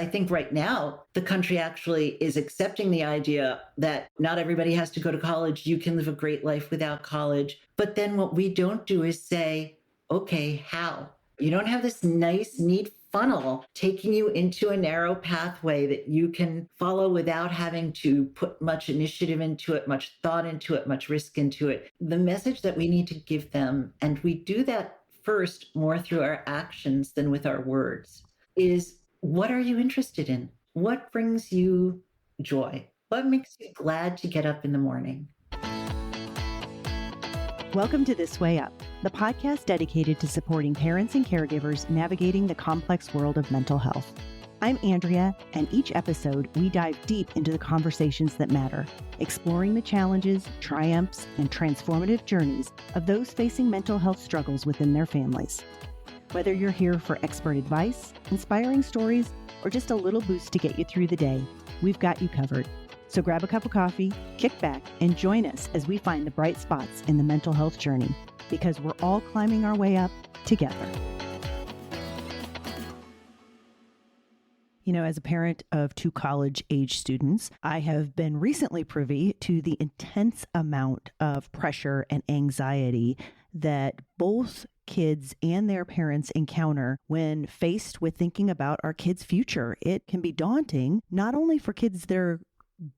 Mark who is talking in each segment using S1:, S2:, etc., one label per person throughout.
S1: I think right now, the country actually is accepting the idea that not everybody has to go to college. You can live a great life without college. But then what we don't do is say, okay, how? You don't have this nice, neat funnel taking you into a narrow pathway that you can follow without having to put much initiative into it, much thought into it, much risk into it. The message that we need to give them, and we do that first more through our actions than with our words, is what are you interested in? What brings you joy? What makes you glad to get up in the morning?
S2: Welcome to This Way Up, the podcast dedicated to supporting parents and caregivers navigating the complex world of mental health. I'm Andrea, and each episode we dive deep into the conversations that matter, exploring the challenges, triumphs, and transformative journeys of those facing mental health struggles within their families. Whether you're here for expert advice, inspiring stories, or just a little boost to get you through the day, we've got you covered. So grab a cup of coffee, kick back, and join us as we find the bright spots in the mental health journey, because we're all climbing our way up together. You know, as a parent of 2 college-age students, I have been recently privy to the intense amount of pressure and anxiety that both kids and their parents encounter when faced with thinking about our kids' future. It can be daunting, not only for kids that are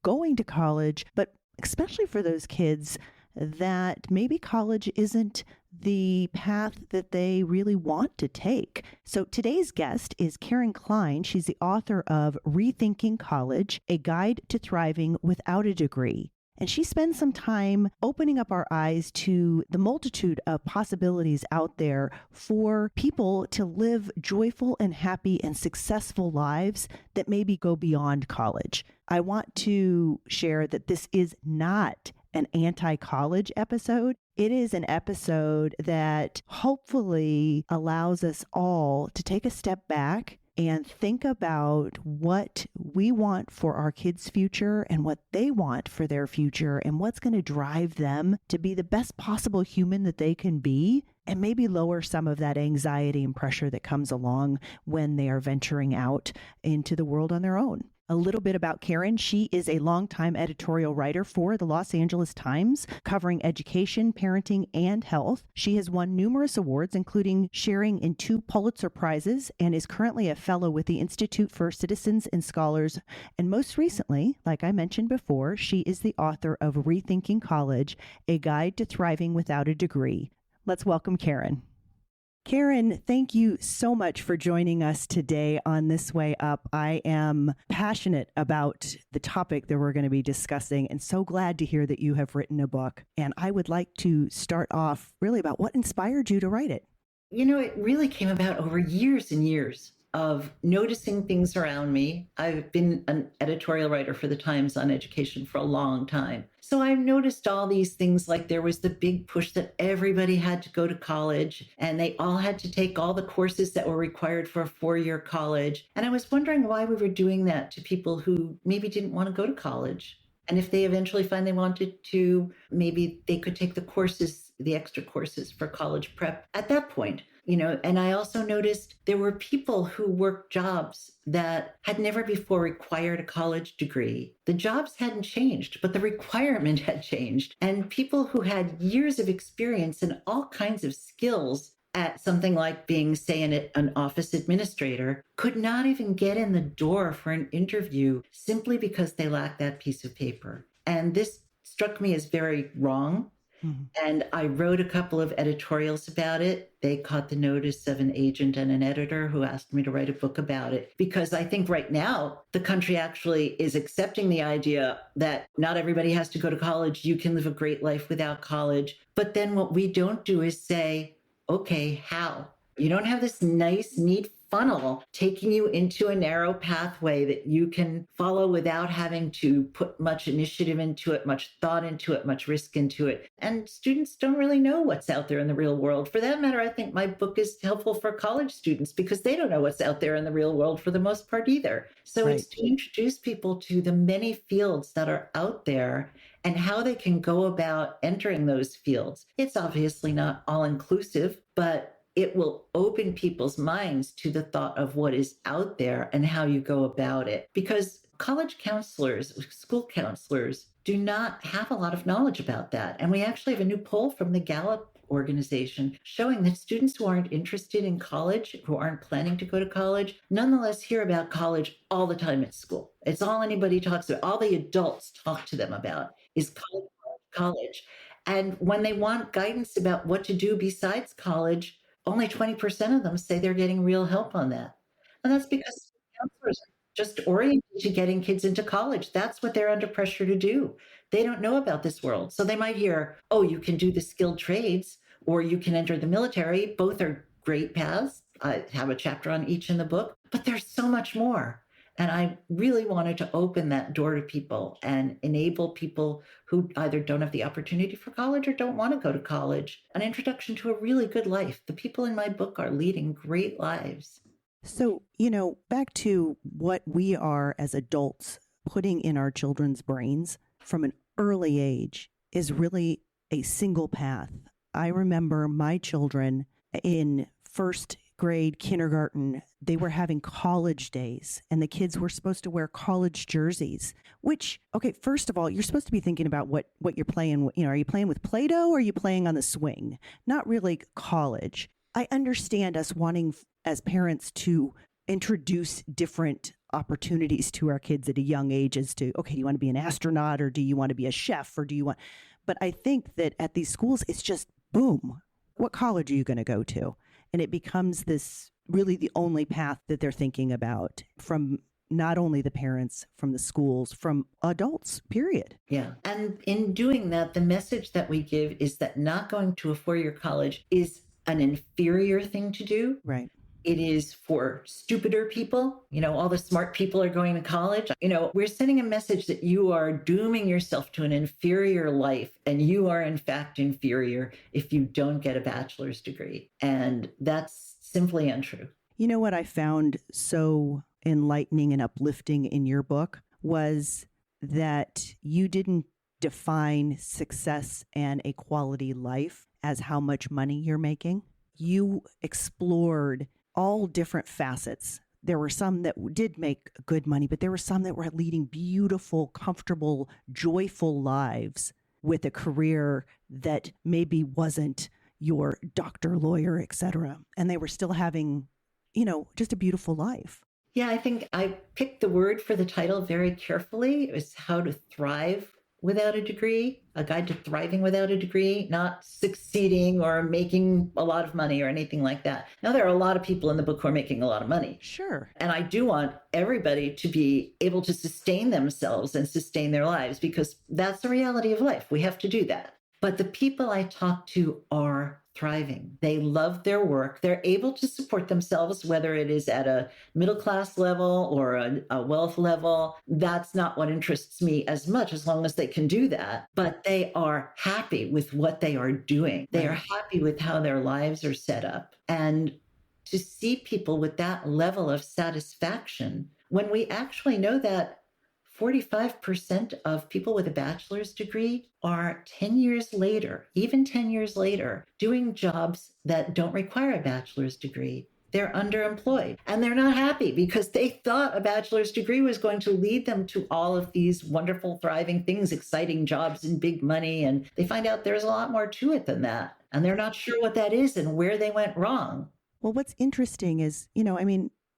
S2: going to college, but especially for those kids that maybe college isn't the path that they really want to take. So today's guest is Karen Klein. She's the author of Rethinking College, A Guide to Thriving Without a Degree. And she spends some time opening up our eyes to the multitude of possibilities out there for people to live joyful and happy and successful lives that maybe go beyond college. I want to share that this is not an anti-college episode. It is an episode that hopefully allows us all to take a step back and think about what we want for our kids' future and what they want for their future and what's going to drive them to be the best possible human that they can be, and maybe lower some of that anxiety and pressure that comes along when they are venturing out into the world on their own. A little bit about Karen. She is a longtime editorial writer for the Los Angeles Times, covering education, parenting, and health. She has won numerous awards, including sharing in 2 Pulitzer Prizes, and is currently a fellow with the Institute for Citizens and Scholars. And most recently, like I mentioned before, she is the author of Rethinking College, A Guide to Thriving Without a Degree. Let's welcome Karen. Karen, thank you so much for joining us today on This Way Up. I am passionate about the topic that we're going to be discussing and so glad to hear that you have written a book. And I would like to start off really about what inspired you to write it.
S1: You know, it really came about over years and years of noticing things around me. I've been an editorial writer for the Times on education for a long time. So I've noticed all these things, like there was the big push that everybody had to go to college and they all had to take all the courses that were required for a 4-year college. And I was wondering why we were doing that to people who maybe didn't want to go to college. And if they eventually find they wanted to, maybe they could take the courses, the extra courses for college prep at that point. You know, and I also noticed there were people who worked jobs that had never before required a college degree. The jobs hadn't changed, but the requirement had changed. And people who had years of experience and all kinds of skills at something like being, say, an office administrator could not even get in the door for an interview simply because they lacked that piece of paper. And this struck me as very wrong. And I wrote a couple of editorials about it. They caught the notice of an agent and an editor who asked me to write a book about it, because I think right now the country actually is accepting the idea that not everybody has to go to college. You can live a great life without college. But then what we don't do is say, okay, how? You don't have this nice, neat funnel taking you into a narrow pathway that you can follow without having to put much initiative into it, much thought into it, much risk into it. And students don't really know what's out there in the real world. For that matter, I think my book is helpful for college students because they don't know what's out there in the real world for the most part either. So It's to introduce people to the many fields that are out there and how they can go about entering those fields. It's obviously not all inclusive, but it will open people's minds to the thought of what is out there and how you go about it. Because college counselors, school counselors, do not have a lot of knowledge about that. And we actually have a new poll from the Gallup organization showing that students who aren't interested in college, who aren't planning to go to college, nonetheless hear about college all the time at school. It's all anybody talks about. All the adults talk to them about is college, college. And when they want guidance about what to do besides college, only 20% of them say they're getting real help on that. And that's because counselors are just oriented to getting kids into college. That's what they're under pressure to do. They don't know about this world. So they might hear, oh, you can do the skilled trades or you can enter the military. Both are great paths. I have a chapter on each in the book, but there's so much more. And I really wanted to open that door to people and enable people who either don't have the opportunity for college or don't want to go to college an introduction to a really good life. The people in my book are leading great lives.
S2: So, back to what we are as adults putting in our children's brains from an early age is really a single path. I remember my children in first grade, kindergarten, they were having college days and the kids were supposed to wear college jerseys, which, okay, first of all, you're supposed to be thinking about what you're playing. Are you playing with Play-Doh or are you playing on the swing? Not really college. I understand us wanting as parents to introduce different opportunities to our kids at a young age as to, okay, do you want to be an astronaut or do you want to be a chef or do you want, but I think that at these schools, it's just boom, what college are you going to go to? And it becomes this really the only path that they're thinking about from not only the parents, from the schools, from adults, period.
S1: Yeah. And in doing that, the message that we give is that not going to a four-year college is an inferior thing to do.
S2: Right.
S1: It is for stupider people. All the smart people are going to college. We're sending a message that you are dooming yourself to an inferior life, and you are in fact inferior if you don't get a bachelor's degree. And that's simply untrue.
S2: You know what I found so enlightening and uplifting in your book was that you didn't define success and a quality life as how much money you're making. You explored all different facets. There were some that did make good money, but there were some that were leading beautiful, comfortable, joyful lives with a career that maybe wasn't your doctor, lawyer, etc. And they were still having, just a beautiful life.
S1: Yeah, I think I picked the word for the title very carefully. It was How to Thrive Without a Degree, a guide to thriving without a degree, not succeeding or making a lot of money or anything like that. Now, there are a lot of people in the book who are making a lot of money.
S2: Sure.
S1: And I do want everybody to be able to sustain themselves and sustain their lives because that's the reality of life. We have to do that. But the people I talk to are thriving. They love their work. They're able to support themselves, whether it is at a middle class level or a wealth level. That's not what interests me as much, as long as they can do that. But they are happy with what they are doing. They are happy with how their lives are set up. And to see people with that level of satisfaction, when we actually know that 45% of people with a bachelor's degree are 10 years later, even 10 years later, doing jobs that don't require a bachelor's degree. They're underemployed and they're not happy because they thought a bachelor's degree was going to lead them to all of these wonderful, thriving things, exciting jobs and big money. And they find out there's a lot more to it than that. And they're not sure what that is and where they went wrong.
S2: Well, what's interesting is,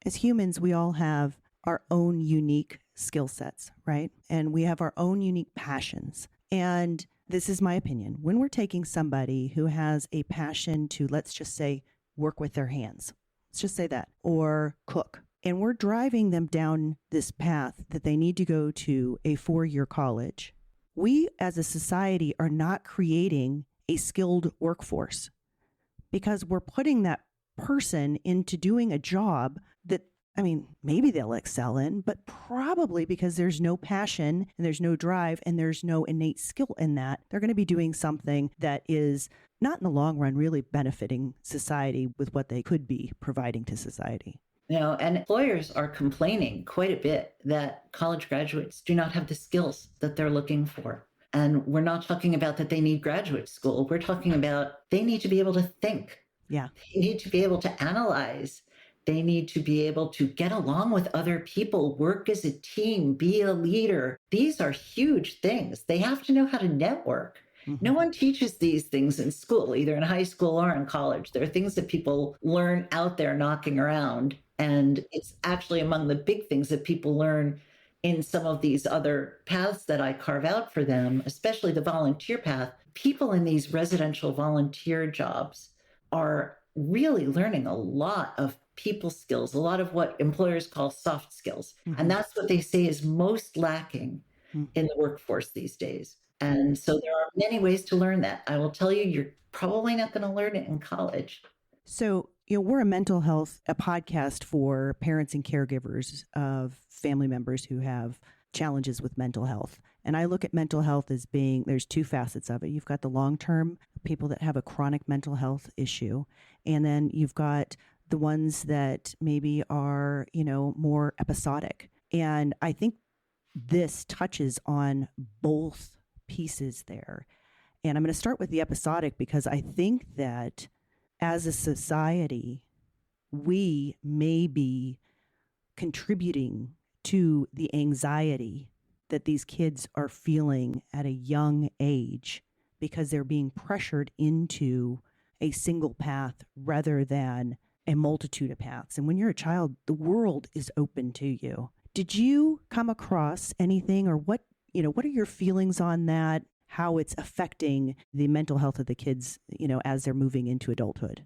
S2: as humans, we all have our own unique skill sets, right? And we have our own unique passions. And this is my opinion. When we're taking somebody who has a passion to, let's just say, work with their hands, let's just say that, or cook, and we're driving them down this path that they need to go to a 4-year college, we as a society are not creating a skilled workforce because we're putting that person into doing a job that maybe they'll excel in, but probably because there's no passion and there's no drive and there's no innate skill in that, they're going to be doing something that is not in the long run really benefiting society with what they could be providing to society.
S1: And employers are complaining quite a bit that college graduates do not have the skills that they're looking for. And we're not talking about that they need graduate school. We're talking about they need to be able to think.
S2: Yeah.
S1: They need to be able to analyze. They need to be able to get along with other people, work as a team, be a leader. These are huge things. They have to know how to network. No one teaches these things in school, either in high school or in college. There are things that people learn out there knocking around. And it's actually among the big things that people learn in some of these other paths that I carve out for them, especially the volunteer path. People in these residential volunteer jobs are really learning a lot of people skills, a lot of what employers call soft skills. And that's what they say is most lacking in the workforce these days. And so there are many ways to learn that. I will tell you, you're probably not going to learn it in college.
S2: So, we're a mental health, a podcast for parents and caregivers of family members who have challenges with mental health. And I look at mental health as being, there's two facets of it. You've got the long-term people that have a chronic mental health issue. And then you've got the ones that maybe are, more episodic. And I think this touches on both pieces there. And I'm going to start with the episodic because I think that as a society, we may be contributing to the anxiety that these kids are feeling at a young age because they're being pressured into a single path rather than a multitude of paths. And when you're a child, the world is open to you. Did you come across anything, or what are your feelings on that? How it's affecting the mental health of the kids, as they're moving into adulthood?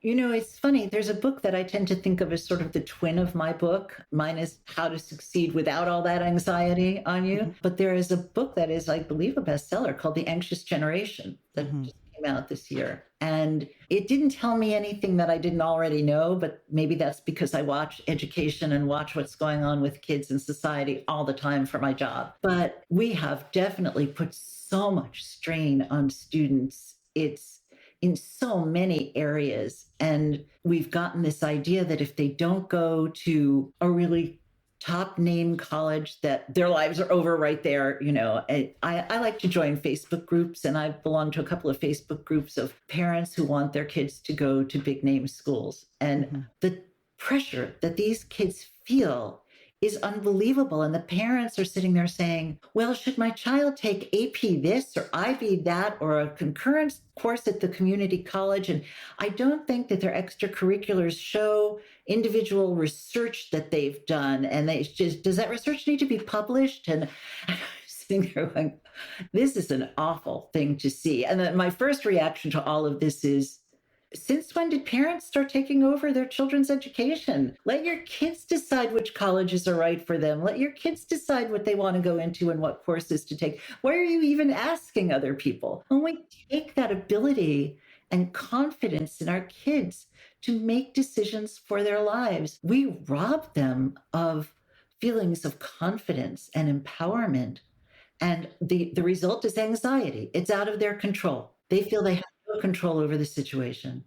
S1: It's funny. There's a book that I tend to think of as sort of the twin of my book. Mine is How to Succeed Without All That Anxiety on You. But there is a book that is, I believe, a bestseller called The Anxious Generation that just came out this year. And it didn't tell me anything that I didn't already know, but maybe that's because I watch education and watch what's going on with kids in society all the time for my job. But we have definitely put so much strain on students. It's in so many areas. And we've gotten this idea that if they don't go to a really top name college, that their lives are over right there. I like to join Facebook groups, and I belong to a couple of Facebook groups of parents who want their kids to go to big name schools. And the pressure that these kids feel is unbelievable. And the parents are sitting there saying, well, should my child take AP this or IB that or a concurrent course at the community college? And I don't think that their extracurriculars show individual research that they've done. And does that research need to be published? And I'm sitting there going, this is an awful thing to see. And then my first reaction to all of this is, since when did parents start taking over their children's education? Let your kids decide which colleges are right for them. Let your kids decide what they want to go into and what courses to take. Why are you even asking other people? When we take that ability and confidence in our kids to make decisions for their lives, we rob them of feelings of confidence and empowerment. And the result is anxiety. It's out of their control. They feel they have no control over the situation.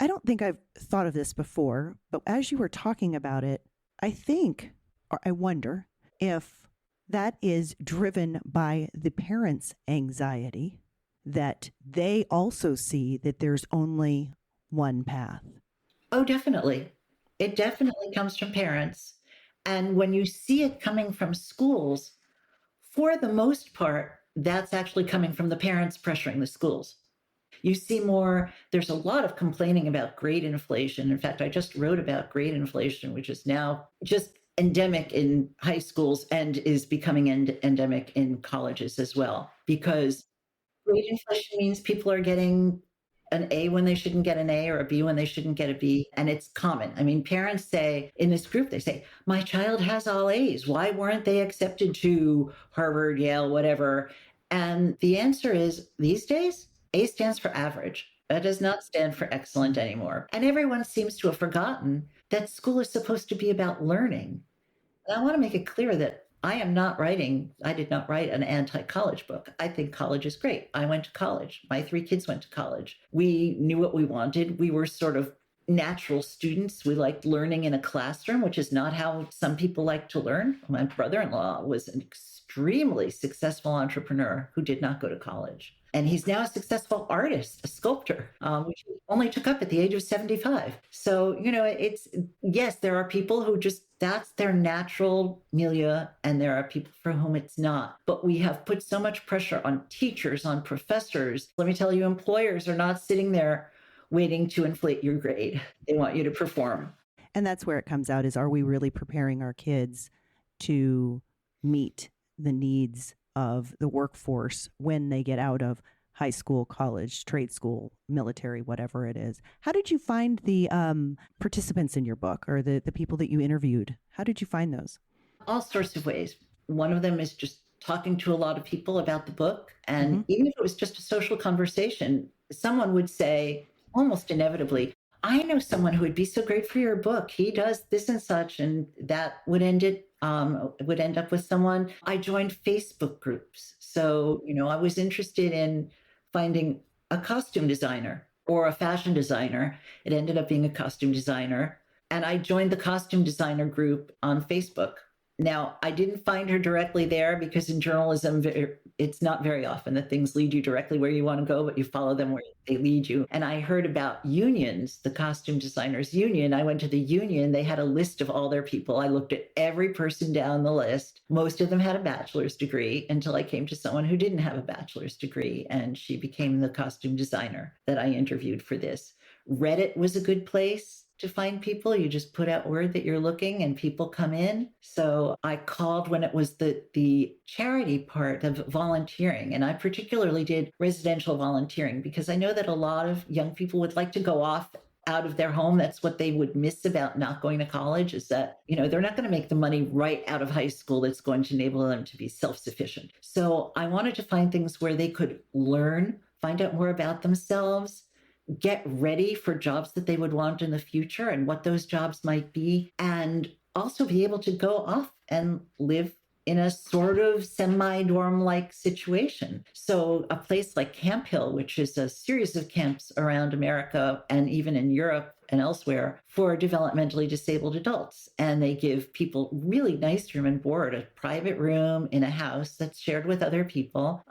S2: I don't think I've thought of this before, but as you were talking about it, I think, or I wonder if that is driven by the parents' anxiety, that they also see that there's only one path.
S1: Oh, definitely. It definitely comes from parents. And when you see it coming from schools, for the most part, that's actually coming from the parents pressuring the schools. You see more, there's a lot of complaining about grade inflation. In fact, I just wrote about grade inflation, which is now just endemic in high schools and is becoming endemic in colleges as well. Because grade inflation means people are getting an A when they shouldn't get an A or a B when they shouldn't get a B. And it's common. I mean, parents say in this group, they say, my child has all A's. Why weren't they accepted to Harvard, Yale, whatever? And the answer is these days, A stands for average. That does not stand for excellent anymore. And everyone seems to have forgotten that school is supposed to be about learning. And I want to make it clear that I did not write an anti-college book. I think college is great. I went to college. My 3 kids went to college. We knew what we wanted. We were sort of natural students. We liked learning in a classroom, which is not how some people like to learn. My brother-in-law was an extremely successful entrepreneur who did not go to college. And he's now a successful artist, a sculptor, which he only took up at the age of 75. So, yes, there are people who just, that's their natural milieu, and there are people for whom it's not. But we have put so much pressure on teachers, on professors. Let me tell you, employers are not sitting there waiting to inflate your grade. They want you to perform.
S2: And that's where it comes out is, are we really preparing our kids to meet the needs of the workforce when they get out of high school, college, trade school, military, whatever it is? How did you find the participants in your book, or the people that you interviewed? How did you find those?
S1: All sorts of ways. One of them is just talking to a lot of people about the book. And even if it was just a social conversation, someone would say, almost inevitably, I know someone who would be so great for your book. He does this and such, and that would end up with someone. I joined Facebook groups. So, I was interested in finding a costume designer or a fashion designer. It ended up being a costume designer. And I joined the costume designer group on Facebook. Now, I didn't find her directly there because in journalism, it's not very often that things lead you directly where you want to go, but you follow them where they lead you. And I heard about unions, the costume designers union. I went to the union. They had a list of all their people. I looked at every person down the list. Most of them had a bachelor's degree until I came to someone who didn't have a bachelor's degree. And she became the costume designer that I interviewed for this. Reddit was a good place to find people. You just put out word that you're looking and people come in. So I called when it was the charity part of volunteering. And I particularly did residential volunteering because I know that a lot of young people would like to go off out of their home. That's what they would miss about not going to college, is that, they're not going to make the money right out of high school that's going to enable them to be self-sufficient. So I wanted to find things where they could learn, find out more about themselves, get ready for jobs that they would want in the future and what those jobs might be, and also be able to go off and live in a sort of semi-dorm-like situation. So a place like Camp Hill, which is a series of camps around America and even in Europe and elsewhere for developmentally disabled adults. And they give people really nice room and board, a private room in a house that's shared with other people.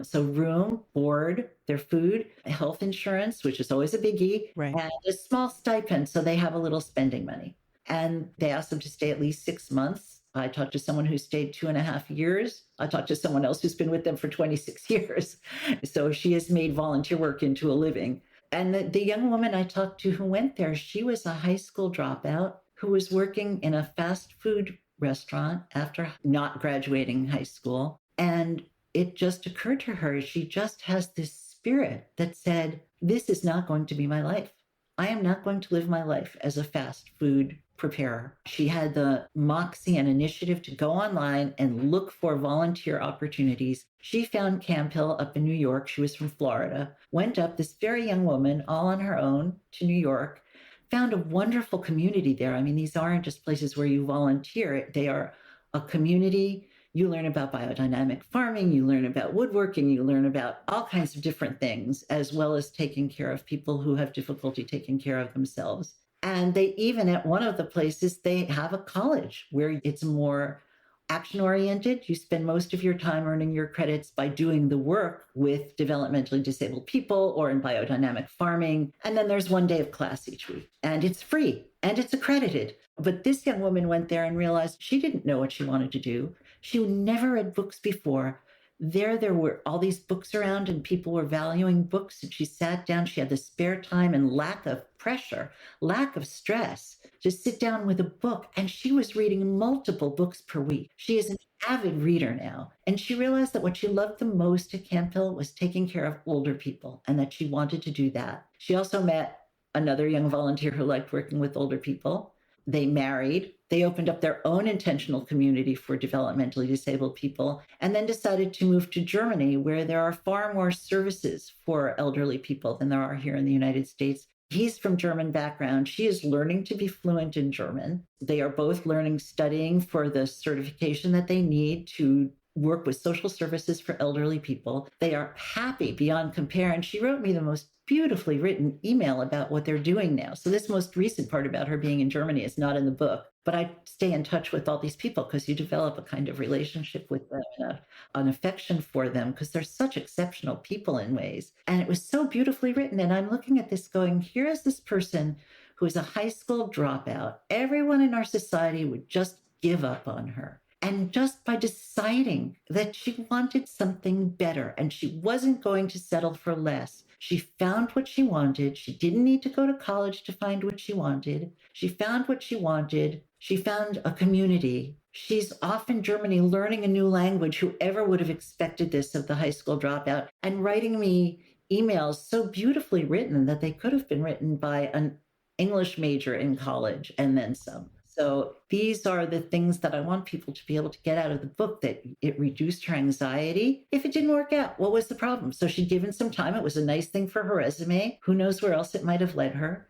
S1: So room, board, their food, health insurance, which is always a biggie,
S2: right,
S1: and a small stipend. So they have a little spending money. And they ask them to stay at least 6 months. I talked to someone who stayed 2.5 years. I talked to someone else who's been with them for 26 years. So she has made volunteer work into a living. And the young woman I talked to who went there, she was a high school dropout who was working in a fast food restaurant after not graduating high school. And it just occurred to her, she just has this spirit that said, this is not going to be my life. I am not going to live my life as a fast food preparer. She had the moxie and initiative to go online and look for volunteer opportunities. She found Camp Hill up in New York. She was from Florida, went up, this very young woman, all on her own to New York, found a wonderful community there. I mean, these aren't just places where you volunteer. They are a community. You learn about biodynamic farming, you learn about woodworking, you learn about all kinds of different things, as well as taking care of people who have difficulty taking care of themselves. And they even, at one of the places, they have a college where it's more action-oriented. You spend most of your time earning your credits by doing the work with developmentally disabled people or in biodynamic farming. And then there's 1 day of class each week. And it's free and it's accredited. But this young woman went there and realized she didn't know what she wanted to do. She never read books before. There were all these books around and people were valuing books. And she sat down, she had the spare time and lack of pressure, lack of stress to sit down with a book. And she was reading multiple books per week. She is an avid reader now. And she realized that what she loved the most at Camp Hill was taking care of older people and that she wanted to do that. She also met another young volunteer who liked working with older people. They married. They opened up their own intentional community for developmentally disabled people, and then decided to move to Germany, where there are far more services for elderly people than there are here in the United States. He's from German background. She is learning to be fluent in German. They are both studying for the certification that they need to work with social services for elderly people. They are happy beyond compare. And she wrote me the most beautifully written email about what they're doing now. So this most recent part about her being in Germany is not in the book, but I stay in touch with all these people because you develop a kind of relationship with them and an affection for them because they're such exceptional people in ways. And it was so beautifully written. And I'm looking at this going, here is this person who is a high school dropout. Everyone in our society would just give up on her. And just by deciding that she wanted something better and she wasn't going to settle for less, she found what she wanted. She didn't need to go to college to find what she wanted. She found what she wanted. She found a community. She's off in Germany learning a new language. Whoever would have expected this of the high school dropout? And writing me emails so beautifully written that they could have been written by an English major in college and then some. So these are the things that I want people to be able to get out of the book, that it reduced her anxiety. If it didn't work out, what was the problem? So she'd given some time. It was a nice thing for her resume. Who knows where else it might have led her?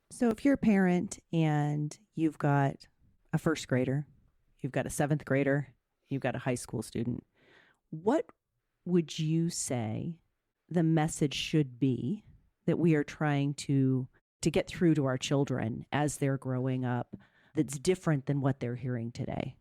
S2: So if you're a parent and you've got a first grader, you've got a seventh grader, you've got a high school student, what would you say the message should be that we are trying to get through to our children as they're growing up that's different than what they're hearing today?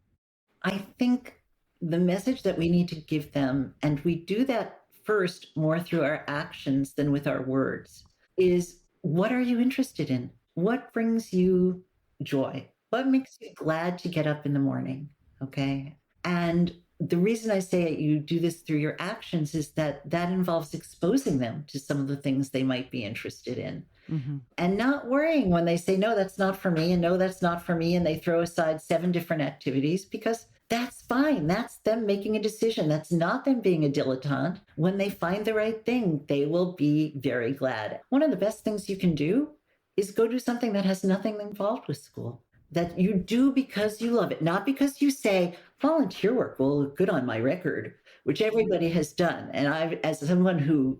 S1: I think the message that we need to give them, and we do that first more through our actions than with our words, is what are you interested in? What brings you joy? What makes you glad to get up in the morning? Okay. And the reason I say you do this through your actions is that involves exposing them to some of the things they might be interested in. Mm-hmm. And not worrying when they say, no, that's not for me, and no, that's not for me. And they throw aside 7 different activities, because that's fine. That's them making a decision. That's not them being a dilettante. When they find the right thing, they will be very glad. One of the best things you can do is go do something that has nothing involved with school, that you do because you love it, not because you say volunteer work will look good on my record, which everybody has done. And I, as someone who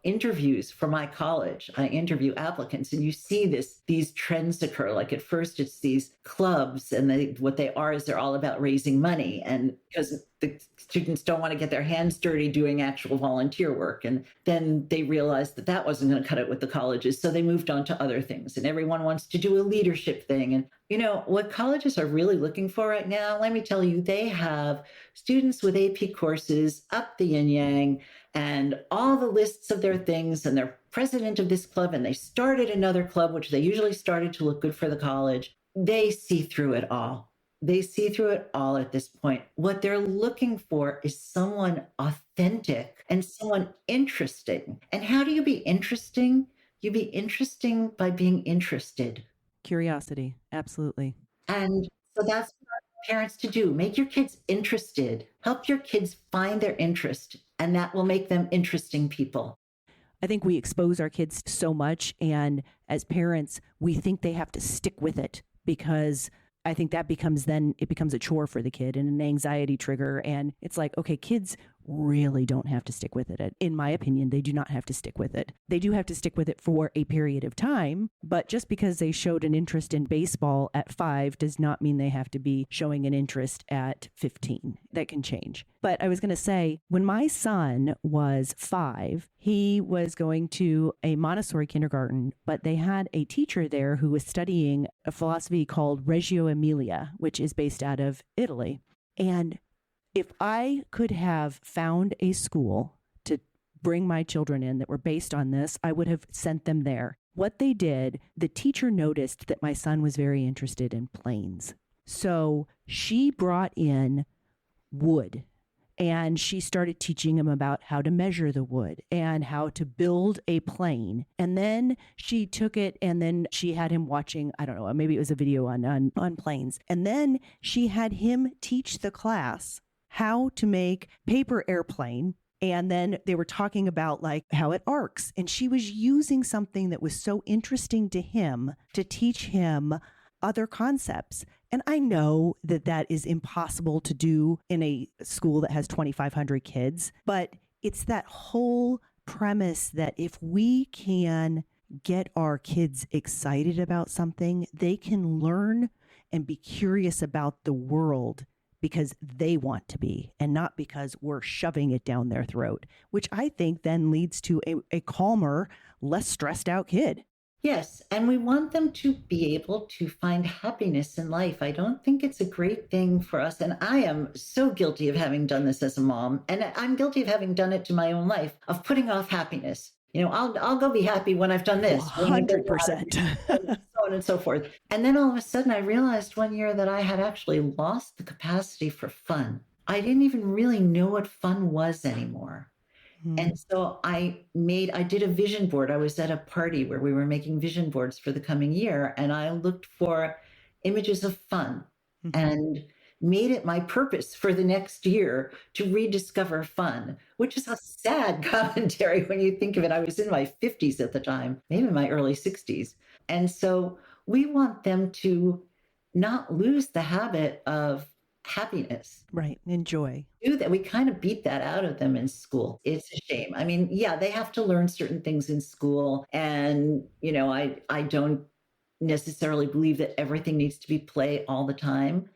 S1: interviews for my college, I interview applicants, and you see these trends occur. Like at first it's these clubs, and what they are is they're all about raising money. And because the students don't want to get their hands dirty doing actual volunteer work. And then they realized that wasn't going to cut it with the colleges. So they moved on to other things, and everyone wants to do a leadership thing. And what colleges are really looking for right now, let me tell you, they have students with AP courses up the yin yang and all the lists of their things, and they're president of this club, and they started another club, which they usually started to look good for the college. They see through it all. They see through it all at this point. What they're looking for is someone authentic and someone interesting. And how do you be interesting? You be interesting by being interested.
S2: Curiosity, absolutely.
S1: And so that's what I want parents to do. Make your kids interested. Help your kids find their interest, and that will make them interesting people.
S2: I think we expose our kids so much, and as parents, we think they have to stick with it, because I think that becomes a chore for the kid and an anxiety trigger. And it's like, okay, kids really don't have to stick with it. In my opinion, they do not have to stick with it. They do have to stick with it for a period of time, but just because they showed an interest in baseball at 5 does not mean they have to be showing an interest at 15. That can change. But I was going to say, when my son was 5, he was going to a Montessori kindergarten, but they had a teacher there who was studying a philosophy called Reggio Emilia, which is based out of Italy. And if I could have found a school to bring my children in that were based on this, I would have sent them there. What they did, the teacher noticed that my son was very interested in planes. So she brought in wood, and she started teaching him about how to measure the wood and how to build a plane. And then she took it, and then she had him watching, I don't know, maybe it was a video on planes. And then she had him teach the class how to make paper airplane. And then they were talking about like how it arcs. And she was using something that was so interesting to him to teach him other concepts. And I know that is impossible to do in a school that has 2,500 kids, but it's that whole premise that if we can get our kids excited about something, they can learn and be curious about the world because they want to be and not because we're shoving it down their throat, which I think then leads to a calmer, less stressed out kid.
S1: Yes, and we want them to be able to find happiness in life. I don't think it's a great thing for us. And I am so guilty of having done this as a mom. And I'm guilty of having done it to my own life, of putting off happiness. I'll go be happy when I've done this.
S2: 100%.
S1: So on and so forth. And then all of a sudden I realized one year that I had actually lost the capacity for fun. I didn't even really know what fun was anymore. And so I did a vision board. I was at a party where we were making vision boards for the coming year, and I looked for images of fun and made it my purpose for the next year to rediscover fun, which is a sad commentary when you think of it. I was in my 50s at the time, maybe my early 60s. And so we want them to not lose the habit of happiness.
S2: Right. Enjoy.
S1: Do that. We kind of beat that out of them in school. It's a shame. I mean, yeah, they have to learn certain things in school. And, I don't necessarily believe that everything needs to be play all the time,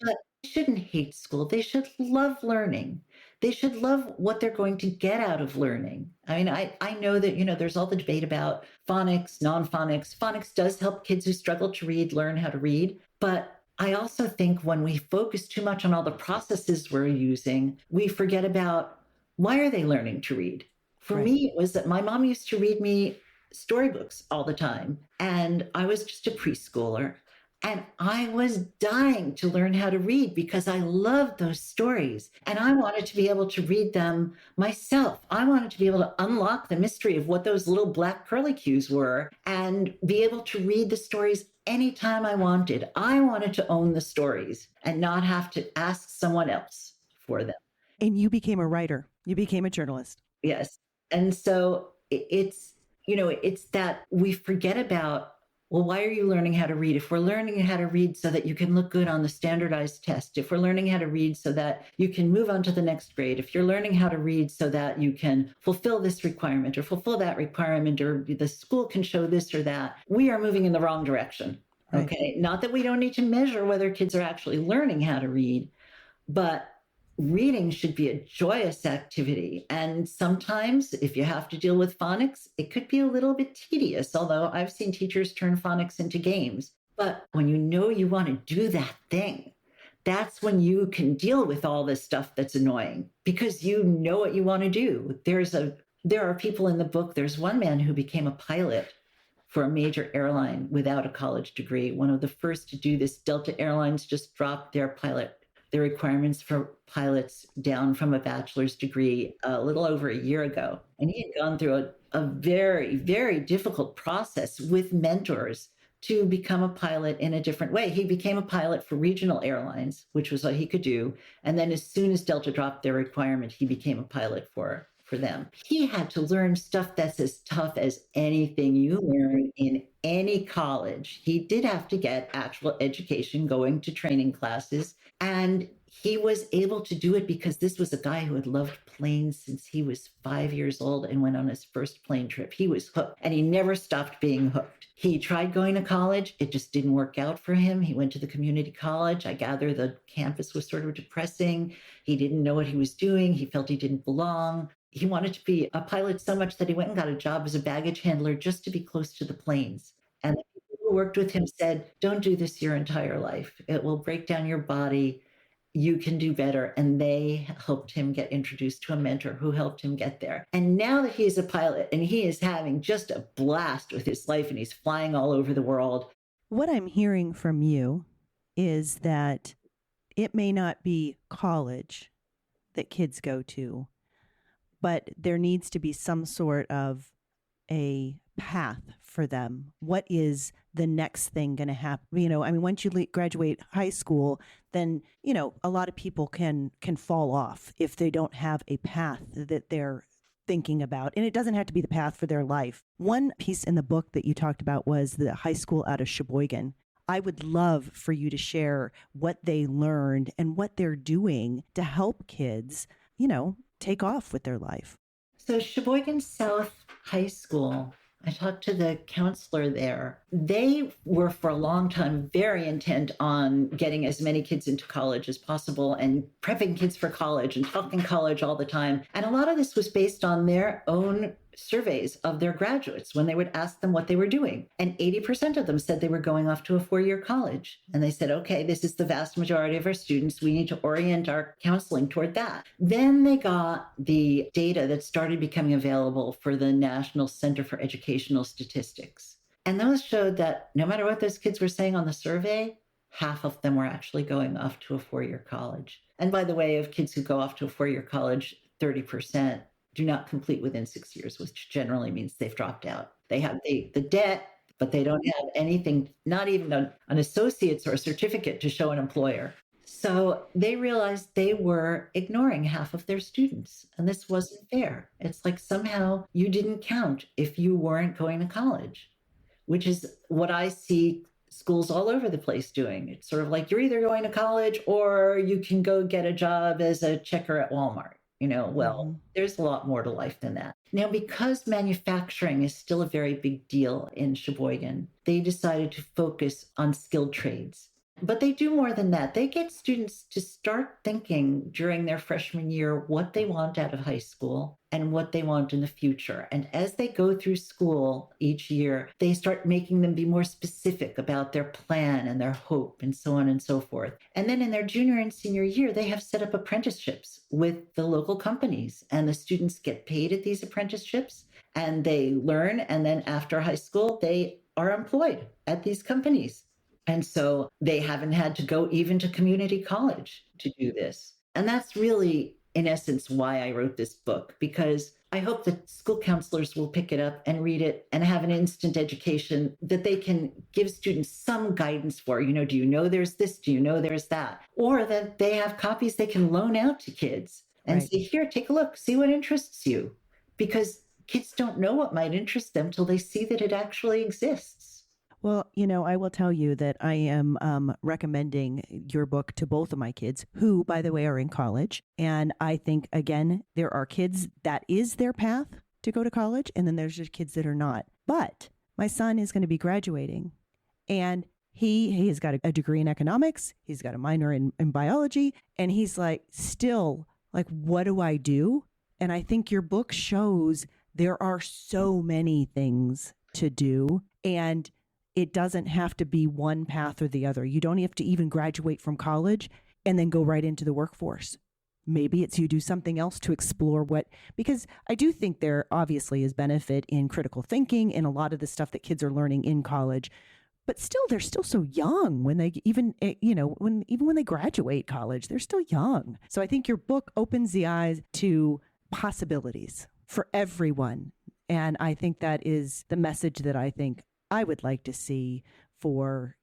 S1: but they shouldn't hate school. They should love learning. They should love what they're going to get out of learning. I mean, I know that, there's all the debate about phonics, non-phonics. Phonics does help kids who struggle to read learn how to read, but I also think when we focus too much on all the processes we're using, we forget about why are they learning to read? For me, it was that my mom used to read me storybooks all the time. And I was just a preschooler. And I was dying to learn how to read because I loved those stories. And I wanted to be able to read them myself. I wanted to be able to unlock the mystery of what those little black curlicues were and be able to read the stories anytime I wanted. I wanted to own the stories and not have to ask someone else for them.
S2: And you became a writer. You became a journalist.
S1: Yes. And so it's that we forget about, well, why are you learning how to read? If we're learning how to read so that you can look good on the standardized test, if we're learning how to read so that you can move on to the next grade, if you're learning how to read so that you can fulfill this requirement or fulfill that requirement, or the school can show this or that, we are moving in the wrong direction.
S2: Right.
S1: Okay. Not that we don't need to measure whether kids are actually learning how to read, but reading should be a joyous activity. And sometimes if you have to deal with phonics, it could be a little bit tedious, although I've seen teachers turn phonics into games. But when you want to do that thing, that's when you can deal with all this stuff that's annoying because you know what you want to do. There are people in the book. There's one man who became a pilot for a major airline without a college degree. One of the first to do this. Delta Airlines just dropped their requirements for pilots down from a bachelor's degree a little over a year ago. And he had gone through a very, very difficult process with mentors to become a pilot in a different way. He became a pilot for regional airlines, which was what he could do. And then as soon as Delta dropped their requirement, he became a pilot for them. He had to learn stuff that's as tough as anything you learn in any college. He did have to get actual education, going to training classes. And he was able to do it because this was a guy who had loved planes since he was 5 years old and went on his first plane trip. He was hooked and he never stopped being hooked. He tried going to college. It just didn't work out for him. He went to the community college. I gather the campus was sort of depressing. He didn't know what he was doing. He felt he didn't belong. He wanted to be a pilot so much that he went and got a job as a baggage handler just to be close to the planes. And the people who worked with him said, don't do this your entire life. It will break down your body. You can do better. And they helped him get introduced to a mentor who helped him get there. And now that he is a pilot and he is having just a blast with his life and he's flying all over the world.
S2: What I'm hearing from you is that it may not be college that kids go to, but there needs to be some sort of a path for them. What is the next thing going to happen? Once you graduate high school, then, a lot of people can fall off if they don't have a path that they're thinking about. And it doesn't have to be the path for their life. One piece in the book that you talked about was the high school out of Sheboygan. I would love for you to share what they learned and what they're doing to help kids, take off with their life.
S1: So Sheboygan South High School I talked to the counselor there. They were for a long time very intent on getting as many kids into college as possible and prepping kids for college and talking college all the time. And a lot of this was based on their own surveys of their graduates when they would ask them what they were doing. And 80% of them said they were going off to a 4-year college. And they said, okay, this is the vast majority of our students. We need to orient our counseling toward that. Then they got the data that started becoming available for the National Center for Educational Statistics. And those showed that no matter what those kids were saying on the survey, half of them were actually going off to a 4-year college. And by the way, of kids who go off to a 4-year college, 30% do not complete within 6 years, which generally means they've dropped out. They have the debt, but they don't have anything, not even an associate's or a certificate to show an employer. So they realized they were ignoring half of their students, and this wasn't fair. It's like somehow you didn't count if you weren't going to college, which is what I see schools all over the place doing. It's sort of like you're either going to college or you can go get a job as a checker at Walmart. There's a lot more to life than that. Now, because manufacturing is still a very big deal in Sheboygan, they decided to focus on skilled trades. But they do more than that. They get students to start thinking during their freshman year what they want out of high school and what they want in the future. And as they go through school each year, they start making them be more specific about their plan and their hope and so on and so forth. And then in their junior and senior year, they have set up apprenticeships with the local companies, and the students get paid at these apprenticeships and they learn. And then after high school, they are employed at these companies. And so they haven't had to go even to community college to do this. And that's really, in essence, why I wrote this book, because I hope that school counselors will pick it up and read it and have an instant education that they can give students some guidance for. Do you know there's this? Do you know there's that? Or that they have copies they can loan out to kids and say, here, take a look, see what interests you. Because kids don't know what might interest them till they see that it actually exists.
S2: Well, I will tell you that I am recommending your book to both of my kids, who, by the way, are in college. And I think, again, there are kids that is their path to go to college, and then there's just kids that are not. But my son is going to be graduating, and he has got a degree in economics. He's got a minor in biology, and he's like, still, like, what do I do? And I think your book shows there are so many things to do, and it doesn't have to be one path or the other. You don't have to even graduate from college and then go right into the workforce. Maybe it's you do something else to explore because I do think there obviously is benefit in critical thinking and a lot of the stuff that kids are learning in college, but still, they're still so young when they even when they graduate college, they're still young. So I think your book opens the eyes to possibilities for everyone. And I think that is the message that I think I would like to see for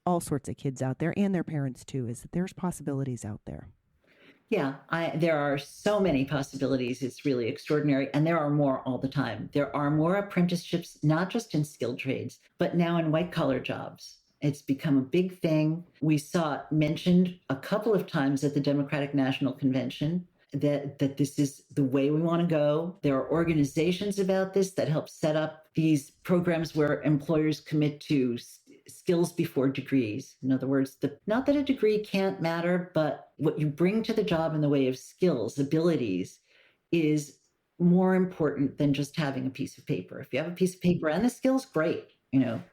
S2: all sorts of kids out there and their parents too, is that there's possibilities out there.
S1: Yeah, there are so many possibilities. It's really extraordinary. And there are more all the time. There are more apprenticeships, not just in skilled trades, but now in white collar jobs. It's become a big thing. We saw it mentioned a couple of times at the Democratic National Convention that this is the way we want to go. There are organizations about this that help set up these programs where employers commit to skills before degrees. In other words, not that a degree can't matter, but what you bring to the job in the way of skills, abilities, is more important than just having a piece of paper. If you have a piece of paper and the skills, great,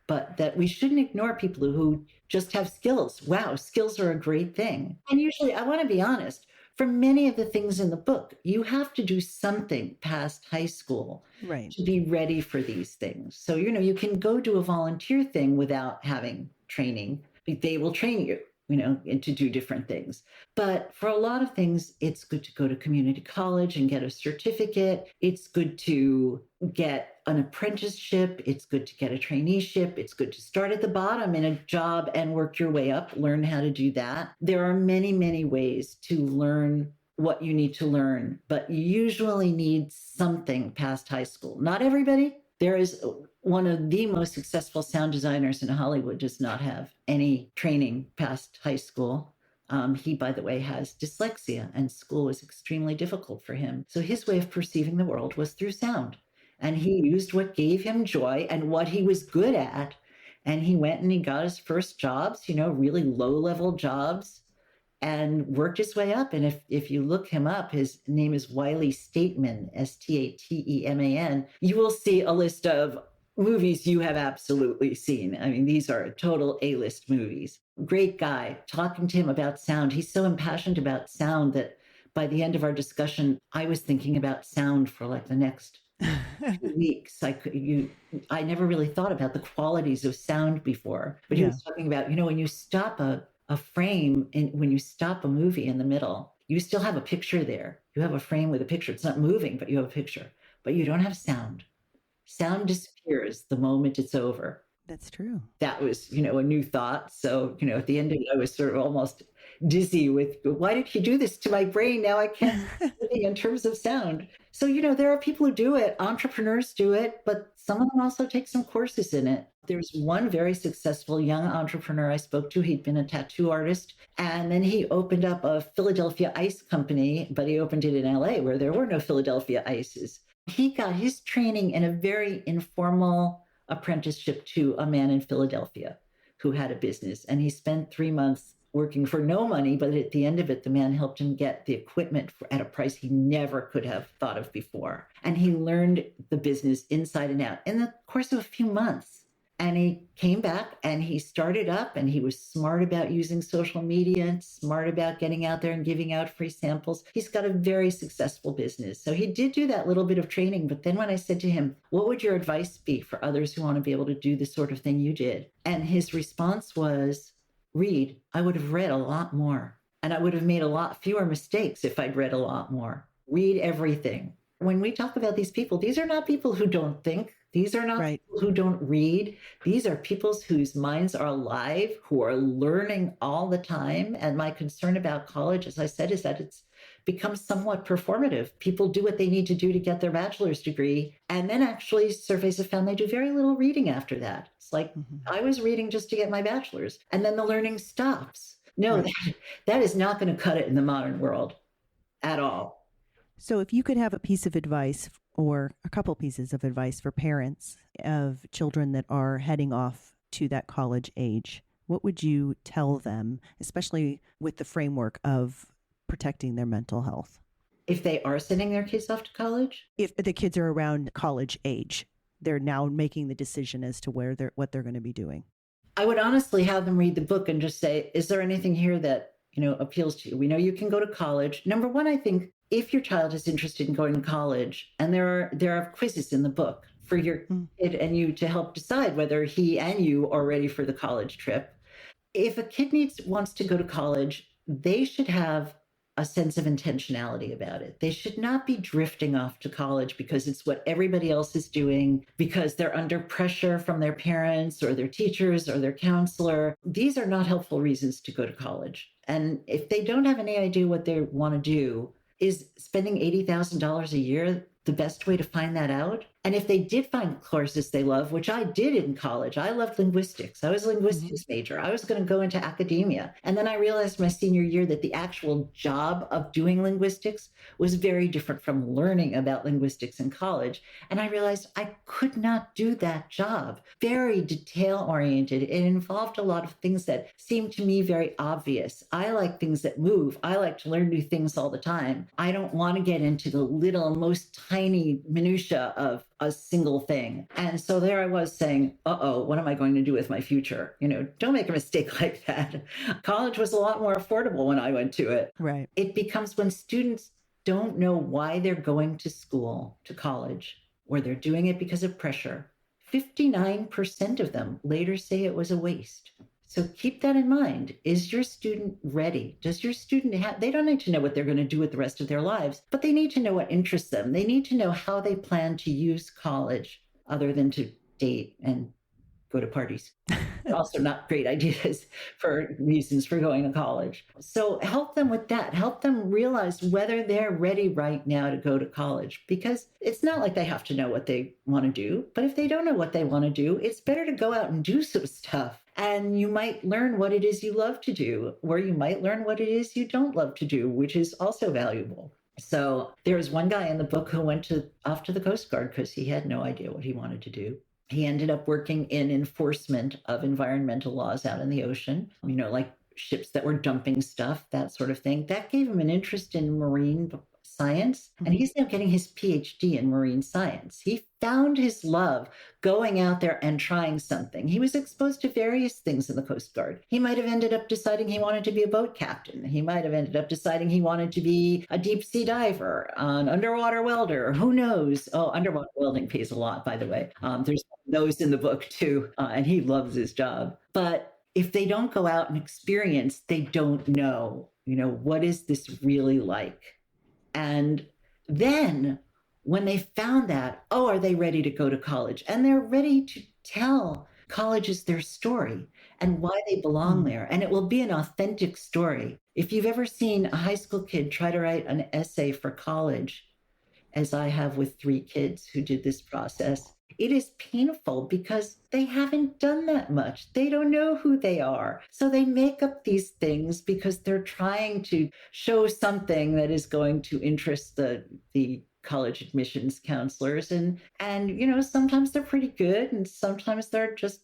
S1: but that we shouldn't ignore people who just have skills. Wow, skills are a great thing. And usually, I want to be honest, for many of the things in the book, you have to do something past high school to be ready for these things. So, you can go do a volunteer thing without having training. They will train you, and to do different things. But for a lot of things, it's good to go to community college and get a certificate. It's good to get an apprenticeship. It's good to get a traineeship. It's good to start at the bottom in a job and work your way up, learn how to do that. There are many, many ways to learn what you need to learn, but you usually need something past high school. Not everybody. There is one of the most successful sound designers in Hollywood does not have any training past high school. He, by the way, has dyslexia, and school was extremely difficult for him. So his way of perceiving the world was through sound. and he used what gave him joy and what he was good at. And he went and he got his first jobs, really low-level jobs, and worked his way up. And if you look him up, his name is Wiley Stateman, Stateman. You will see a list of movies you have absolutely seen. I mean, these are total A-list movies. Great guy. Talking to him about sound. He's so impassioned about sound that by the end of our discussion, I was thinking about sound for like the next few weeks. I never really thought about the qualities of sound before, but he was talking about, when you stop a frame and when you stop a movie in the middle, you still have a picture there. You have a frame with a picture. It's not moving, but you have a picture, but you don't have sound. Sound disappears the moment it's over.
S2: That's true.
S1: That was, a new thought. So, at the end of it, I was sort of almost dizzy with, why did he do this to my brain? Now I can't think in terms of sound. So, there are people who do it. Entrepreneurs do it, but some of them also take some courses in it. There's one very successful young entrepreneur I spoke to. He'd been a tattoo artist, and then he opened up a Philadelphia ice company, but he opened it in LA where there were no Philadelphia ices. He got his training in a very informal apprenticeship to a man in Philadelphia who had a business. And he spent 3 months working for no money, but at the end of it, the man helped him get the equipment at a price he never could have thought of before. And he learned the business inside and out in the course of a few months. And he came back and he started up, and he was smart about using social media and smart about getting out there and giving out free samples. He's got a very successful business. So he did do that little bit of training. But then when I said to him, what would your advice be for others who want to be able to do the sort of thing you did? And his response was, read. I would have read a lot more, and I would have made a lot fewer mistakes if I'd read a lot more. Read everything. When we talk about these people, these are not people who don't think. These are not people who don't read. These are people whose minds are alive, who are learning all the time. And my concern about college, as I said, is that it's become somewhat performative. People do what they need to do to get their bachelor's degree. And then actually surveys have found they do very little reading after that. It's like, I was reading just to get my bachelor's, and then the learning stops. No, that is not going to cut it in the modern world at all.
S2: So if you could have a piece of advice or a couple pieces of advice for parents of children that are heading off to that college age, what would you tell them, especially with the framework of protecting their mental health?
S1: If they are sending their kids off to college?
S2: If the kids are around college age, they're now making the decision as to what they're going to be doing.
S1: I would honestly have them read the book and just say, is there anything here that, appeals to you? We know you can go to college. Number one, I think if your child is interested in going to college, and there are quizzes in the book for your kid and you to help decide whether he and you are ready for the college trip. If a kid wants to go to college, they should have a sense of intentionality about it. They should not be drifting off to college because it's what everybody else is doing, because they're under pressure from their parents or their teachers or their counselor. These are not helpful reasons to go to college. And if they don't have any idea what they want to do, is spending $80,000 a year the best way to find that out? And if they did find courses they love, which I did in college, I loved linguistics. I was a linguistics major. I was going to go into academia. And then I realized my senior year that the actual job of doing linguistics was very different from learning about linguistics in college. And I realized I could not do that job. Very detail-oriented. It involved a lot of things that seemed to me very obvious. I like things that move. I like to learn new things all the time. I don't want to get into the little, most tiny minutia of a single thing. And so there I was saying, what am I going to do with my future? Don't make a mistake like that. College was a lot more affordable when I went to it.
S2: Right.
S1: It becomes when students don't know why they're going to school, to college, or they're doing it because of pressure. 59% of them later say it was a waste. So keep that in mind. Is your student ready? Does your student they don't need to know what they're going to do with the rest of their lives, but they need to know what interests them. They need to know how they plan to use college other than to date and go to parties. Also not great ideas for reasons for going to college. So help them with that. Help them realize whether they're ready right now to go to college, because it's not like they have to know what they want to do. But if they don't know what they want to do, it's better to go out and do some stuff. And you might learn what it is you love to do, or you might learn what it is you don't love to do, which is also valuable. So there was one guy in the book who went off to the Coast Guard because he had no idea what he wanted to do. He ended up working in enforcement of environmental laws out in the ocean, like ships that were dumping stuff, that sort of thing. That gave him an interest in marine science, and he's now getting his PhD in marine science. He found his love going out there and trying something. He was exposed to various things in the Coast Guard. He might have ended up deciding he wanted to be a boat captain. He might have ended up deciding he wanted to be a deep sea diver, an underwater welder. Who knows? Oh, underwater welding pays a lot, by the way. There's those in the book too, and he loves his job. But if they don't go out and experience, they don't know, what is this really like? And then when they found that, are they ready to go to college? And they're ready to tell colleges their story and why they belong there. And it will be an authentic story. If you've ever seen a high school kid try to write an essay for college, as I have with 3 kids who did this process, it is painful because they haven't done that much. They don't know who they are. So they make up these things because they're trying to show something that is going to interest the college admissions counselors. And sometimes they're pretty good and sometimes they're just,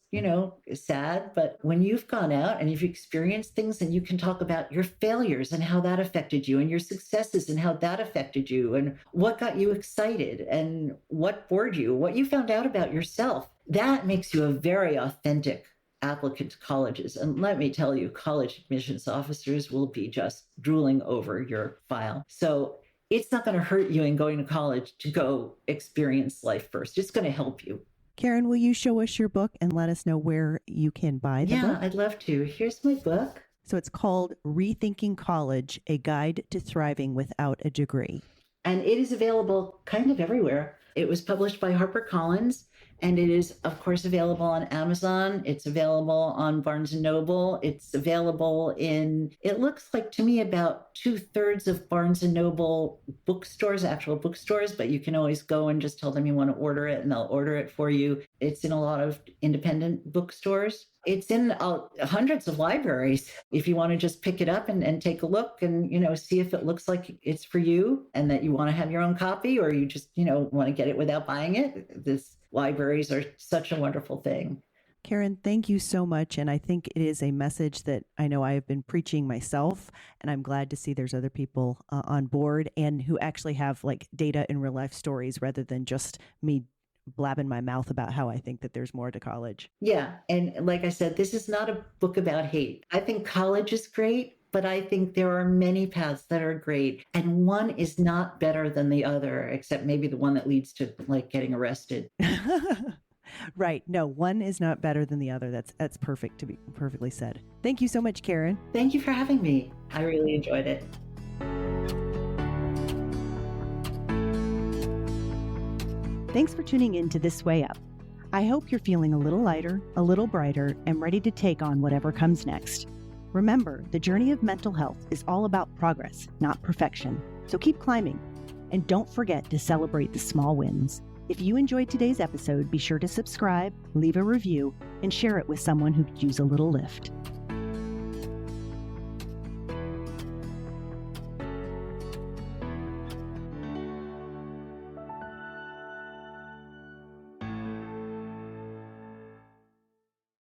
S1: sad. But when you've gone out and you've experienced things and you can talk about your failures and how that affected you and your successes and how that affected you and what got you excited and what bored you, what you found out about yourself, that makes you a very authentic applicant to colleges. And let me tell you, college admissions officers will be just drooling over your file. So it's not going to hurt you in going to college to go experience life first. It's going to help you.
S2: Karen, will you show us your book and let us know where you can buy the book?
S1: Yeah, I'd love to. Here's my book.
S2: So it's called Rethinking College, A Guide to Thriving Without a Degree.
S1: And it is available kind of everywhere. It was published by HarperCollins, and it is, of course, available on Amazon. It's available on Barnes & Noble. It's available in, it looks like to me, about 2/3 of Barnes & Noble bookstores, actual bookstores, but you can always go and just tell them you want to order it, and they'll order it for you. It's in a lot of independent bookstores. It's in hundreds of libraries. If you want to just pick it up and take a look and, see if it looks like it's for you and that you want to have your own copy, or you just, want to get it without buying it. Libraries are such a wonderful thing.
S2: Karen, thank you so much. And I think it is a message that I know I have been preaching myself, and I'm glad to see there's other people on board and who actually have data and real life stories rather than just me blabbing my mouth about how I think that there's more to college.
S1: Yeah. And like I said, this is not a book about hate. I think college is great, but I think there are many paths that are great. And one is not better than the other, except maybe the one that leads to getting arrested.
S2: Right. No, one is not better than the other. That's perfect, to be perfectly said. Thank you so much, Karen.
S1: Thank you for having me. I really enjoyed it.
S2: Thanks for tuning in to This Way Up. I hope you're feeling a little lighter, a little brighter, and ready to take on whatever comes next. Remember, the journey of mental health is all about progress, not perfection. So keep climbing. And don't forget to celebrate the small wins. If you enjoyed today's episode, be sure to subscribe, leave a review, and share it with someone who could use a little lift.